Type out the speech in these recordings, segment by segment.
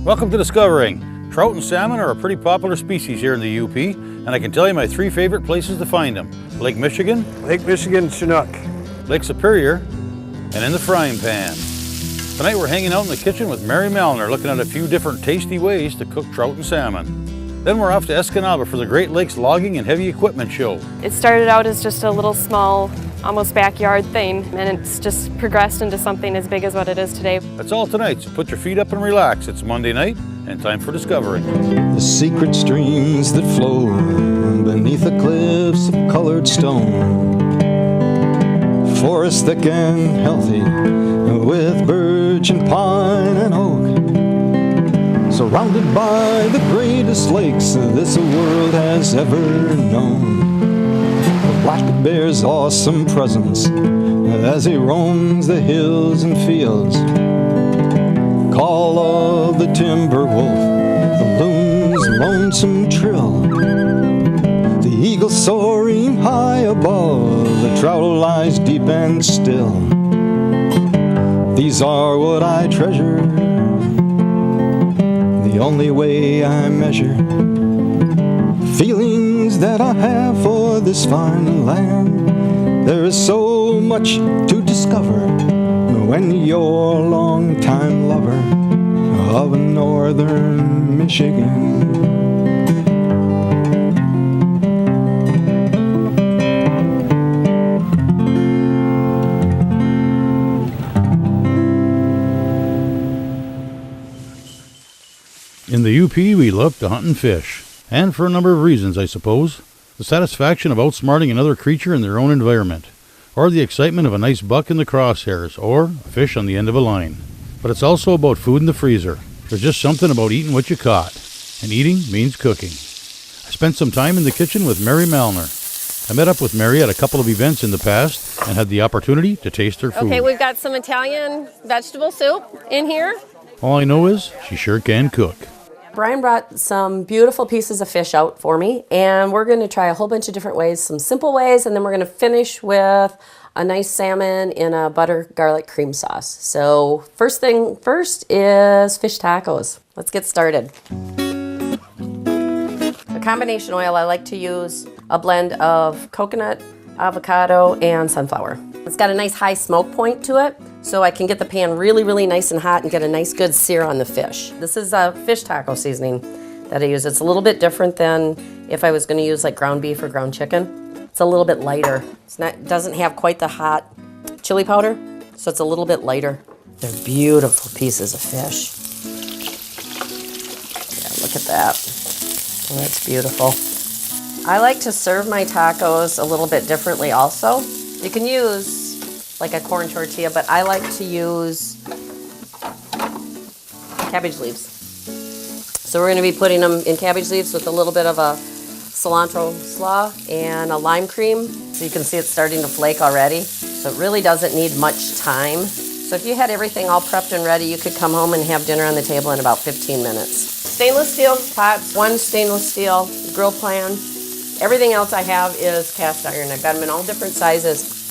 Welcome to Discovering. Trout and salmon are a pretty popular species here in the UP, and I can tell you my three favorite places to find them. Lake Michigan, Chinook, Lake Superior, and in the frying pan. Tonight we're hanging out in the kitchen with Mary Malnor, looking at a few different tasty ways to cook trout and salmon. Then we're off to Escanaba for the Great Lakes Logging and Heavy Equipment Show. It started out as just a little small, almost backyard thing, and it's just progressed into something as big as what it is today. That's all tonight, so put your feet up and relax. It's Monday night, and time for Discovering. The secret streams that flow beneath the cliffs of colored stone, forests thick and healthy with birch and pine and oak, surrounded by the greatest lakes this world has ever known. The black bear's awesome presence as he roams the hills and fields, call of the timber wolf, the loon's lonesome trill, the eagle soaring high above, the trout lies deep and still. These are what I treasure, the only way I measure feelings that I have for this fine land. There is so much to discover when you're a long-time lover of northern Michigan. In the UP, we love to hunt and fish. And for a number of reasons, I suppose. The satisfaction of outsmarting another creature in their own environment, or the excitement of a nice buck in the crosshairs, or a fish on the end of a line. But it's also about food in the freezer. There's just something about eating what you caught. And eating means cooking. I spent some time in the kitchen with Mary Malnor. I met up with Mary at a couple of events in the past and had the opportunity to taste her food. Okay, we've got some Italian vegetable soup in here. All I know is she sure can cook. Brian brought some beautiful pieces of fish out for me, and we're going to try a whole bunch of different ways, some simple ways, and then we're going to finish with a nice salmon in a butter garlic cream sauce. So first thing first is fish tacos. Let's get started. A combination oil, I like to use a blend of coconut, avocado, and sunflower. It's got a nice high smoke point to it, so I can get the pan really, really nice and hot and get a nice good sear on the fish. This is a fish taco seasoning that I use. It's a little bit different than if I was going to use like ground beef or ground chicken. It's a little bit lighter. It doesn't have quite the hot chili powder, so it's a little bit lighter. They're beautiful pieces of fish. Yeah, look at that. Oh, that's beautiful. I like to serve my tacos a little bit differently also. You can use like a corn tortilla, but I like to use cabbage leaves. So we're going to be putting them in cabbage leaves with a little bit of a cilantro slaw and a lime cream. So you can see it's starting to flake already. So it really doesn't need much time. So if you had everything all prepped and ready, you could come home and have dinner on the table in about 15 minutes. Stainless steel pots, one stainless steel grill pan. Everything else I have is cast iron. I've got them in all different sizes.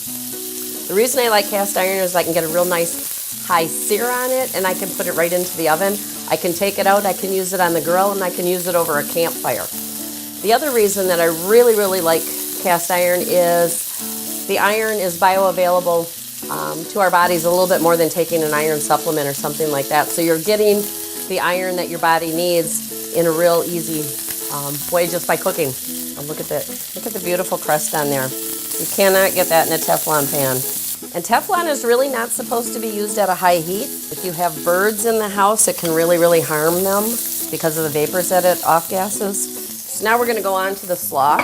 The reason I like cast iron is I can get a real nice high sear on it, and I can put it right into the oven. I can take it out, I can use it on the grill, and I can use it over a campfire. The other reason that I really, really like cast iron is the iron is bioavailable to our bodies a little bit more than taking an iron supplement or something like that. So you're getting the iron that your body needs in a real easy way just by cooking. Oh, look at the beautiful crust on there. You cannot get that in a Teflon pan. And Teflon is really not supposed to be used at a high heat. If you have birds in the house, it can really, really harm them because of the vapors that it off-gasses. So now we're going to go on to the slaw.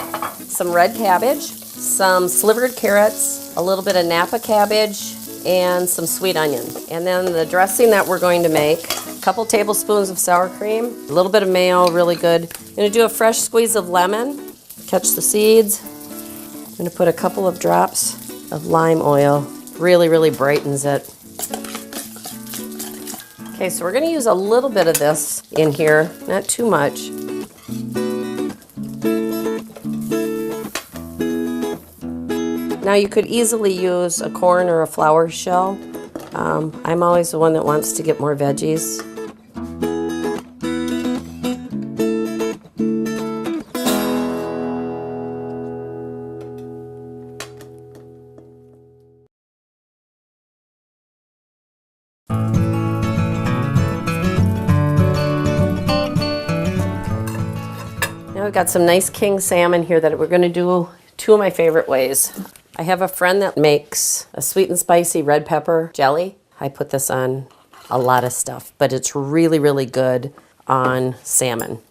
Some red cabbage, some slivered carrots, a little bit of Napa cabbage, and some sweet onion. And then the dressing that we're going to make, a couple tablespoons of sour cream, a little bit of mayo, really good. I'm going to do a fresh squeeze of lemon, catch the seeds. I'm going to put a couple of drops of lime oil. Really, really brightens it. Okay, so we're going to use a little bit of this in here, not too much. Now you could easily use a corn or a flour shell. I'm always the one that wants to get more veggies. Now we've got some nice king salmon here that we're going to do two of my favorite ways. I have a friend that makes a sweet and spicy red pepper jelly. I put this on a lot of stuff, but it's really, really good on salmon.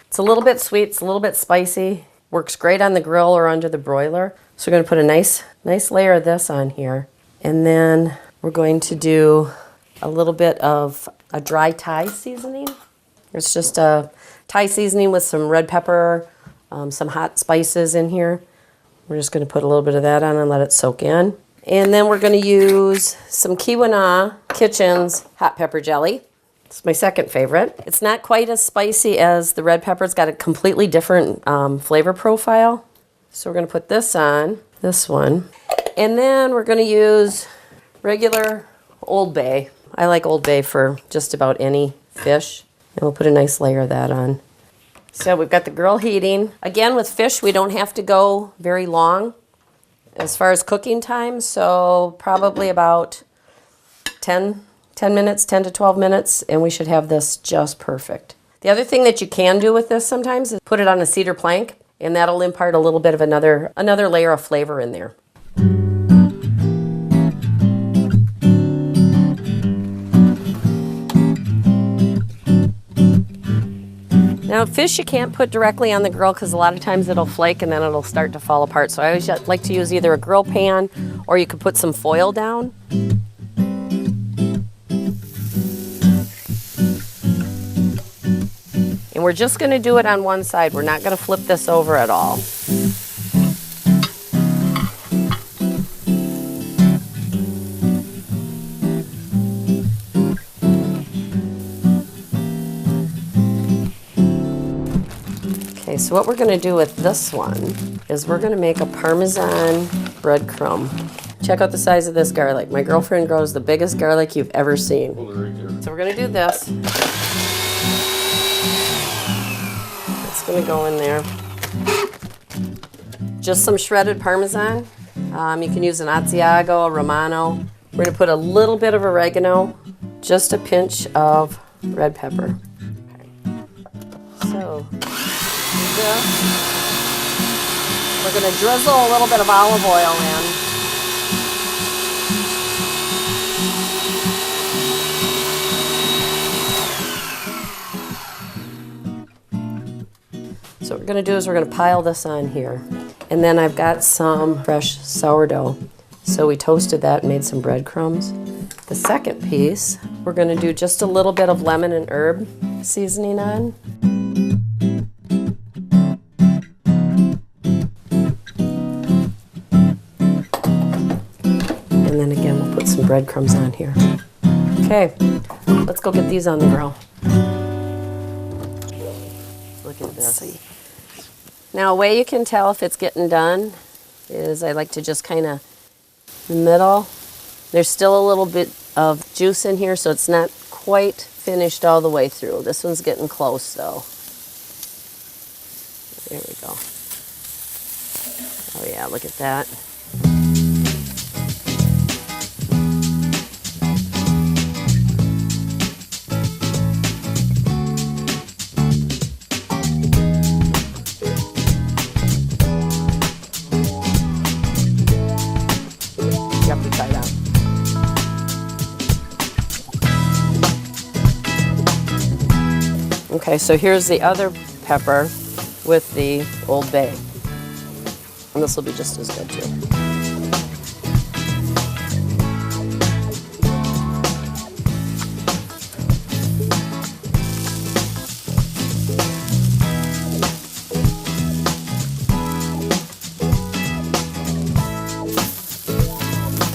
It's a little bit sweet, it's a little bit spicy. Works great on the grill or under the broiler. So we're going to put a nice layer of this on here. And then we're going to do a little bit of a dry Thai seasoning. It's just a Thai seasoning with some red pepper, some hot spices in here. We're just going to put a little bit of that on and let it soak in. And then we're going to use some Kiwana Kitchen's hot pepper jelly. It's my second favorite. It's not quite as spicy as the red pepper. It's got a completely different flavor profile. So we're going to put this on, this one. And then we're going to use regular Old Bay. I like Old Bay for just about any fish. And we'll put a nice layer of that on. So we've got the grill heating. Again, with fish, we don't have to go very long as far as cooking time. So probably about 10 minutes, 10 to 12 minutes, and we should have this just perfect. The other thing that you can do with this sometimes is put it on a cedar plank, and that'll impart a little bit of another layer of flavor in there. Now, fish you can't put directly on the grill because a lot of times it'll flake and then it'll start to fall apart. So I always like to use either a grill pan or you could put some foil down. And we're just going to do it on one side. We're not going to flip this over at all. Okay, so what we're going to do with this one is we're going to make a Parmesan breadcrumb. Check out the size of this garlic. My girlfriend grows the biggest garlic you've ever seen. So we're going to do this. It's going to go in there. Just some shredded Parmesan. You can use an Asiago, a Romano. We're going to put a little bit of oregano, just a pinch of red pepper. Okay. So this, we're going to drizzle a little bit of olive oil in. So what we're going to do is we're going to pile this on here. And then I've got some fresh sourdough. So we toasted that and made some breadcrumbs. The second piece, we're going to do just a little bit of lemon and herb seasoning on. And then again, we'll put some breadcrumbs on here. Okay, let's go get these on the grill. Look at this. Now, a way you can tell if it's getting done is I like to just kind of middle. There's still a little bit of juice in here, so it's not quite finished all the way through. This one's getting close, though. There we go. Oh yeah, look at that. You have to try that. Okay, so here's the other pepper with the Old Bay. And this will be just as good too.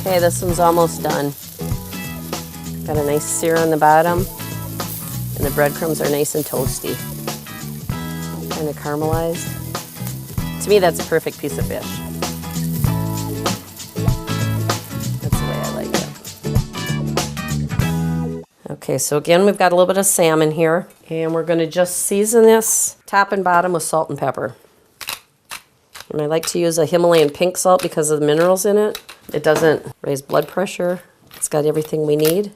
Okay, this one's almost done. Got a nice sear on the bottom, and the breadcrumbs are nice and toasty. Kind of caramelized. To me, that's a perfect piece of fish. That's the way I like it. Okay, so again, we've got a little bit of salmon here, and we're going to just season this top and bottom with salt and pepper. And I like to use a Himalayan pink salt because of the minerals in it. It doesn't raise blood pressure. It's got everything we need.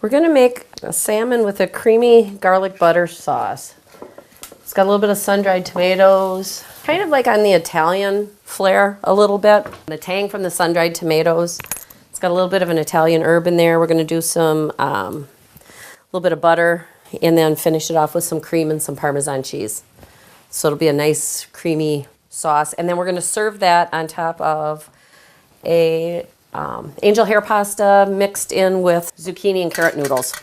We're going to make a salmon with a creamy garlic butter sauce. It's got a little bit of sun-dried tomatoes, kind of like on the Italian flair a little bit. The tang from the sun-dried tomatoes. It's got a little bit of an Italian herb in there. We're going to do some, a little bit of butter, and then finish it off with some cream and some Parmesan cheese. So it'll be a nice creamy sauce. And then we're going to serve that on top of a angel hair pasta mixed in with zucchini and carrot noodles.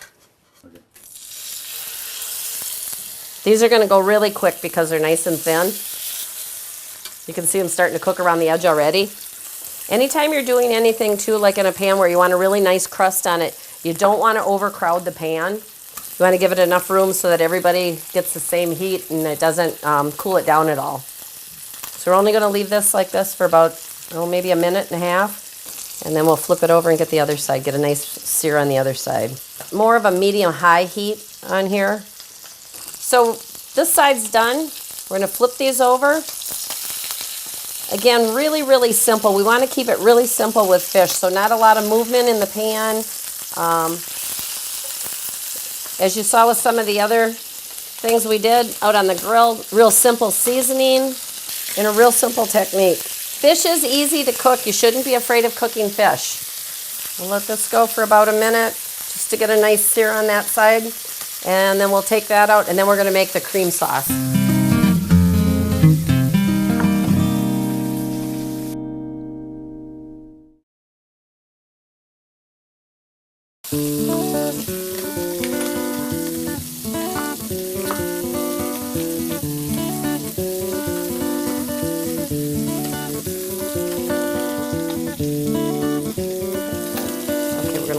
These are going to go really quick because they're nice and thin. You can see them starting to cook around the edge already. Anytime you're doing anything too, like in a pan where you want a really nice crust on it, you don't want to overcrowd the pan. You want to give it enough room so that everybody gets the same heat and it doesn't cool it down at all. So we're only going to leave this like this for about, maybe a minute and a half. And then we'll flip it over and get the other side, get a nice sear on the other side. More of a medium-high heat on here. So this side's done. We're going to flip these over. Again, really, really simple. We want to keep it really simple with fish, so not a lot of movement in the pan. As you saw with some of the other things we did out on the grill, real simple seasoning and a real simple technique. Fish is easy to cook. You shouldn't be afraid of cooking fish. We'll let this go for about a minute just to get a nice sear on that side. And then we'll take that out, and then we're going to make the cream sauce.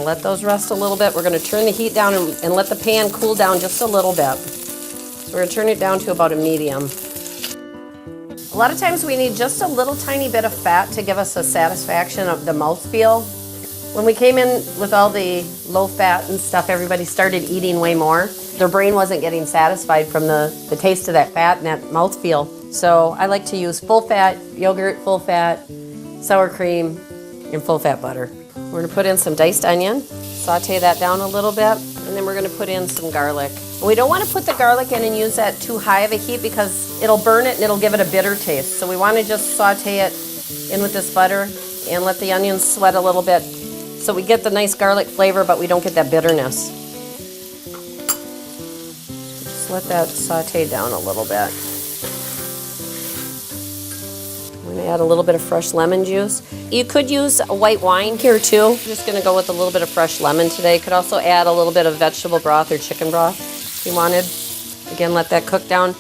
Let those rest a little bit. We're going to turn the heat down and let the pan cool down just a little bit. So we're going to turn it down to about a medium. A lot of times we need just a little tiny bit of fat to give us a satisfaction of the mouthfeel. When we came in with all the low fat and stuff, everybody started eating way more. Their brain wasn't getting satisfied from the taste of that fat and that mouthfeel. So I like to use full fat yogurt, full fat sour cream, and full fat butter. We're going to put in some diced onion, saute that down a little bit, and then we're going to put in some garlic. And we don't want to put the garlic in and use that too high of a heat because it'll burn it and it'll give it a bitter taste. So we want to just saute it in with this butter and let the onions sweat a little bit so we get the nice garlic flavor, but we don't get that bitterness. Just let that saute down a little bit. I'm going to add a little bit of fresh lemon juice. You could use a white wine here too. I'm just going to go with a little bit of fresh lemon today. You could also add a little bit of vegetable broth or chicken broth if you wanted. Again, let that cook down.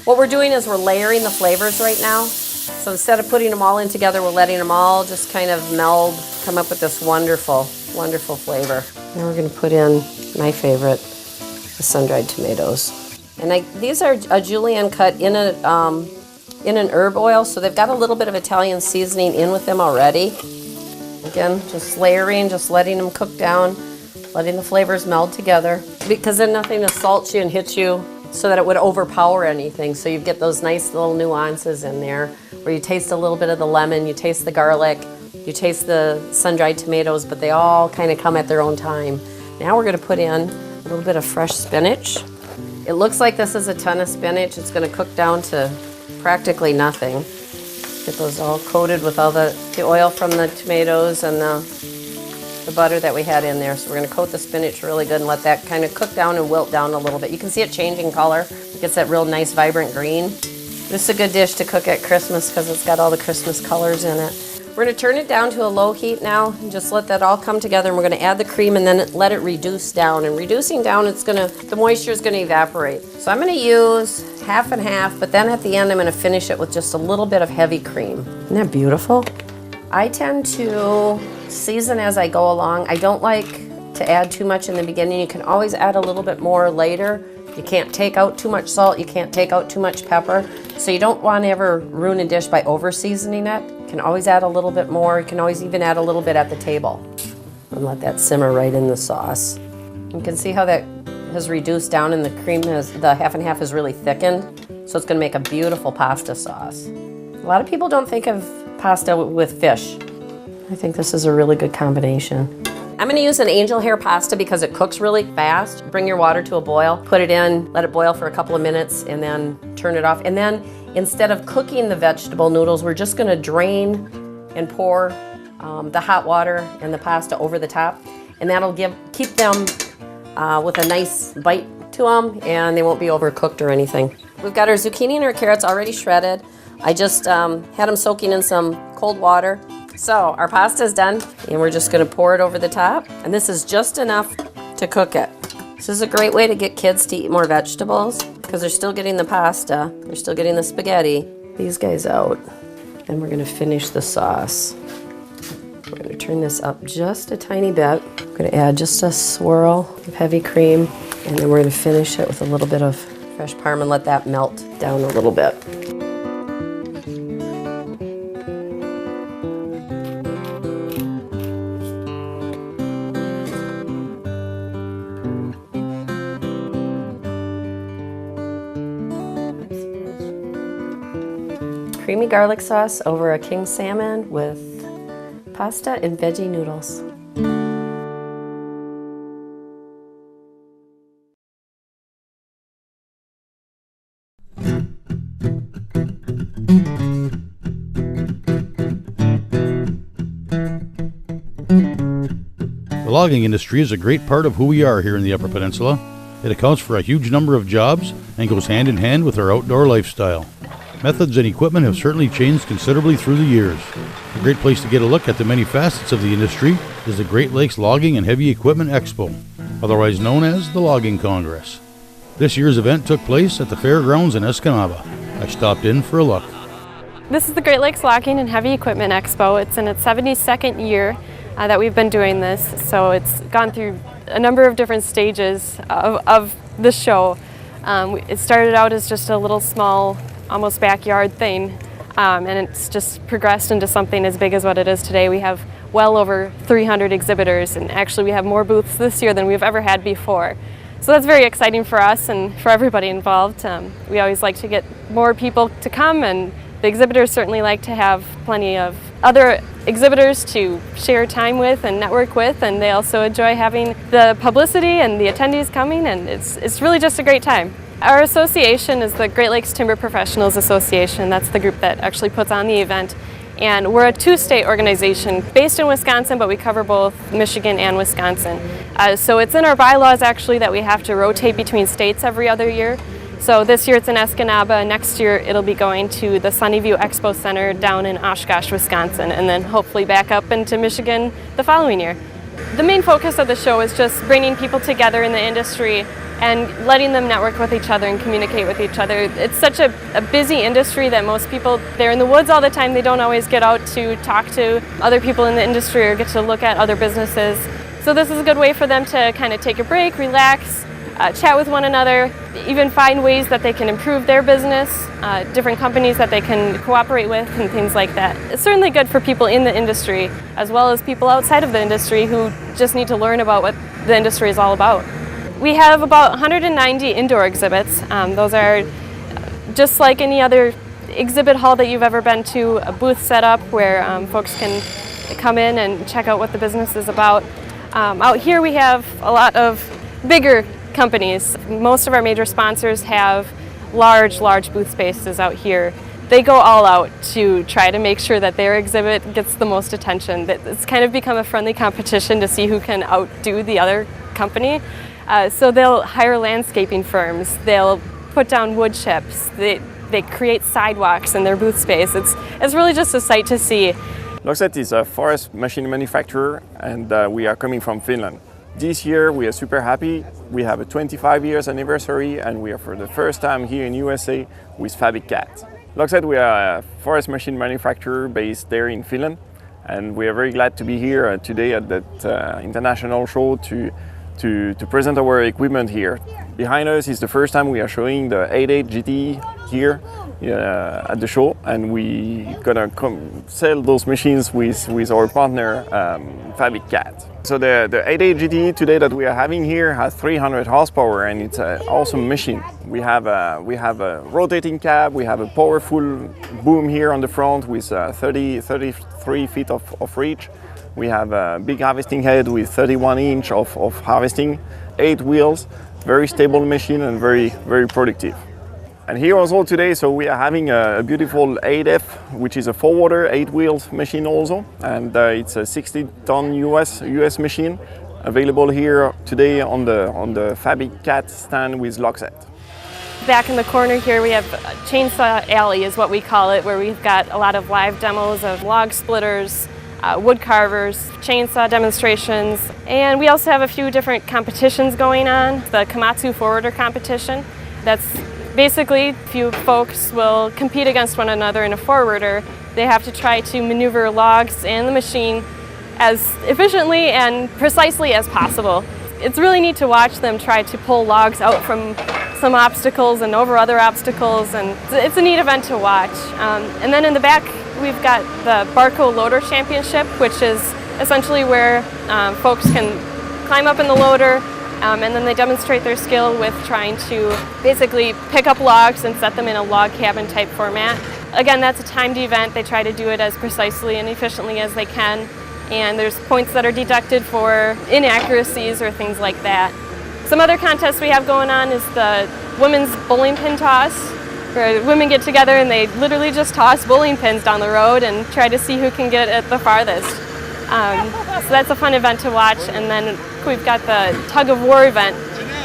What we're doing is we're layering the flavors right now. So instead of putting them all in together, we're letting them all just kind of meld, come up with this wonderful, wonderful flavor. Now we're going to put in my favorite, the sun-dried tomatoes. And these are a julienne cut in an herb oil, so they've got a little bit of Italian seasoning in with them already. Again, just layering, just letting them cook down, letting the flavors meld together. Because then nothing assaults you and hits you so that it would overpower anything. So you get those nice little nuances in there where you taste a little bit of the lemon, you taste the garlic, you taste the sun-dried tomatoes, but they all kind of come at their own time. Now we're going to put in a little bit of fresh spinach. It looks like this is a ton of spinach. It's going to cook down to practically nothing. Get those all coated with all the oil from the tomatoes and the butter that we had in there. So we're going to coat the spinach really good and let that kind of cook down and wilt down a little bit. You can see it changing color. It gets that real nice vibrant green. This is a good dish to cook at Christmas because it's got all the Christmas colors in it. We're going to turn it down to a low heat now and just let that all come together, and we're going to add the cream and then let it reduce down. And reducing down, the moisture is going to evaporate. So I'm going to use half and half, but then at the end I'm going to finish it with just a little bit of heavy cream. Isn't that beautiful? I tend to season as I go along. I don't like to add too much in the beginning. You can always add a little bit more later. You can't take out too much salt. You can't take out too much pepper. So you don't want to ever ruin a dish by over seasoning it. You can always add a little bit more. You can always even add a little bit at the table. And let that simmer right in the sauce. You can see how that has reduced down and the cream the half and half has really thickened. So it's going to make a beautiful pasta sauce. A lot of people don't think of pasta with fish. I think this is a really good combination. I'm going to use an angel hair pasta because it cooks really fast. Bring your water to a boil, put it in, let it boil for a couple of minutes, and then turn it off. And then instead of cooking the vegetable noodles, we're just going to drain and pour the hot water and the pasta over the top. And that'll keep them with a nice bite to them, and they won't be overcooked or anything. We've got our zucchini and our carrots already shredded. I just had them soaking in some cold water. So our pasta is done, and we're just going to pour it over the top. And this is just enough to cook it. This is a great way to get kids to eat more vegetables because they're still getting the pasta, they're still getting the spaghetti. These guys out. And we're going to finish the sauce. We're going to turn this up just a tiny bit. We're going to add just a swirl of heavy cream, and then we're going to finish it with a little bit of fresh parm and let that melt down a little bit. Creamy garlic sauce over a king salmon with pasta and veggie noodles. The logging industry is a great part of who we are here in the Upper Peninsula. It accounts for a huge number of jobs and goes hand in hand with our outdoor lifestyle. Methods and equipment have certainly changed considerably through the years. A great place to get a look at the many facets of the industry is the Great Lakes Logging and Heavy Equipment Expo, otherwise known as the Logging Congress. This year's event took place at the fairgrounds in Escanaba. I stopped in for a look. This is the Great Lakes Logging and Heavy Equipment Expo. It's in its 72nd year that we've been doing this, so it's gone through a number of different stages of the show. It started out as just a little small, almost backyard thing, and it's just progressed into something as big as what it is today. We have well over 300 exhibitors, and actually we have more booths this year than we've ever had before. So that's very exciting for us and for everybody involved. We always like to get more people to come, and the exhibitors certainly like to have plenty of other exhibitors to share time with and network with, and they also enjoy having the publicity and the attendees coming, and it's really just a great time. Our association is the Great Lakes Timber Professionals Association. That's the group that actually puts on the event. And we're a two-state organization based in Wisconsin, but we cover both Michigan and Wisconsin. So it's in our bylaws actually that we have to rotate between states every other year. So this year it's in Escanaba. Next year it'll be going to the Sunnyview Expo Center down in Oshkosh, Wisconsin, and then hopefully back up into Michigan the following year. The main focus of the show is just bringing people together in the industry and letting them network with each other and communicate with each other. It's such a busy industry that most people, they're in the woods all the time. They don't always get out to talk to other people in the industry or get to look at other businesses. So this is a good way for them to kind of take a break, relax, chat with one another, even find ways that they can improve their business, different companies that they can cooperate with and things like that. It's certainly good for people in the industry as well as people outside of the industry who just need to learn about what the industry is all about. We have about 190 indoor exhibits. Those are just like any other exhibit hall that you've ever been to, a booth set up where folks can come in and check out what the business is about. Out here we have a lot of bigger companies. Most of our major sponsors have large booth spaces out here. They go all out to try to make sure that their exhibit gets the most attention. It's kind of become a friendly competition to see who can outdo the other company. So they'll hire landscaping firms, they'll put down wood chips, they create sidewalks in their booth space. It's really just a sight to see. Lockset is a forest machine manufacturer, and we are coming from Finland. This year we are super happy. We have a 25 years anniversary, and we are for the first time here in USA with Fabric Cat. Lockset, we are a forest machine manufacturer based there in Finland, and we are very glad to be here today at that international show to present our equipment here. Behind us is the first time we are showing the 88 GT here at the show, and we gonna sell those machines with our partner Fabric Cat. So the 88 GT today that we are having here has 300 horsepower, and it's an awesome machine. We have a rotating cab, we have a powerful boom here on the front with 33 feet of reach. We have a big harvesting head with 31 inch of harvesting, 8 wheels, very stable machine and very productive. And here also today, so we are having a beautiful 8F, which is a 4-water, 8 wheels machine also, and it's a 60-ton US machine, available here today on the Fabic Cat stand with lock set. Back in the corner here we have Chainsaw Alley is what we call it, where we've got a lot of live demos of log splitters, wood carvers, chainsaw demonstrations, and we also have a few different competitions going on. The Komatsu forwarder competition, that's basically a few folks will compete against one another in a forwarder. They have to try to maneuver logs and the machine as efficiently and precisely as possible. It's really neat to watch them try to pull logs out from some obstacles and over other obstacles, and it's a neat event to watch. And then in the back we've got the Barco Loader Championship, which is essentially where folks can climb up in the loader and then they demonstrate their skill with trying to basically pick up logs and set them in a log cabin type format. Again, that's a timed event. They try to do it as precisely and efficiently as they can, and there's points that are deducted for inaccuracies or things like that. Some other contests we have going on is the women's bowling pin toss, where women get together and they literally just toss bowling pins down the road and try to see who can get it the farthest. So that's a fun event to watch. And then we've got the tug of war event,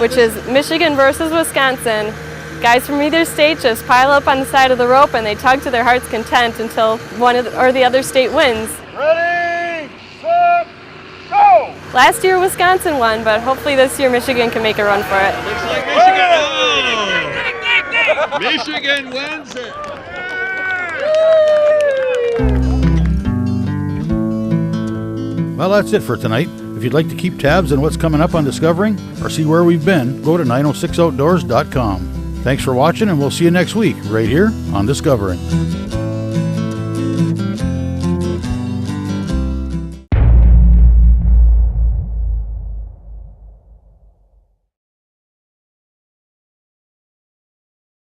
which is Michigan versus Wisconsin. Guys from either state just pile up on the side of the rope and they tug to their heart's content until one or the other state wins. Ready, set, go! Last year Wisconsin won, but hopefully this year Michigan can make a run for it. Looks like Michigan. Oh! Michigan wins it. Well, that's it for tonight. If you'd like to keep tabs on what's coming up on Discovering or see where we've been, go to 906outdoors.com. Thanks for watching, and we'll see you next week right here on Discovering.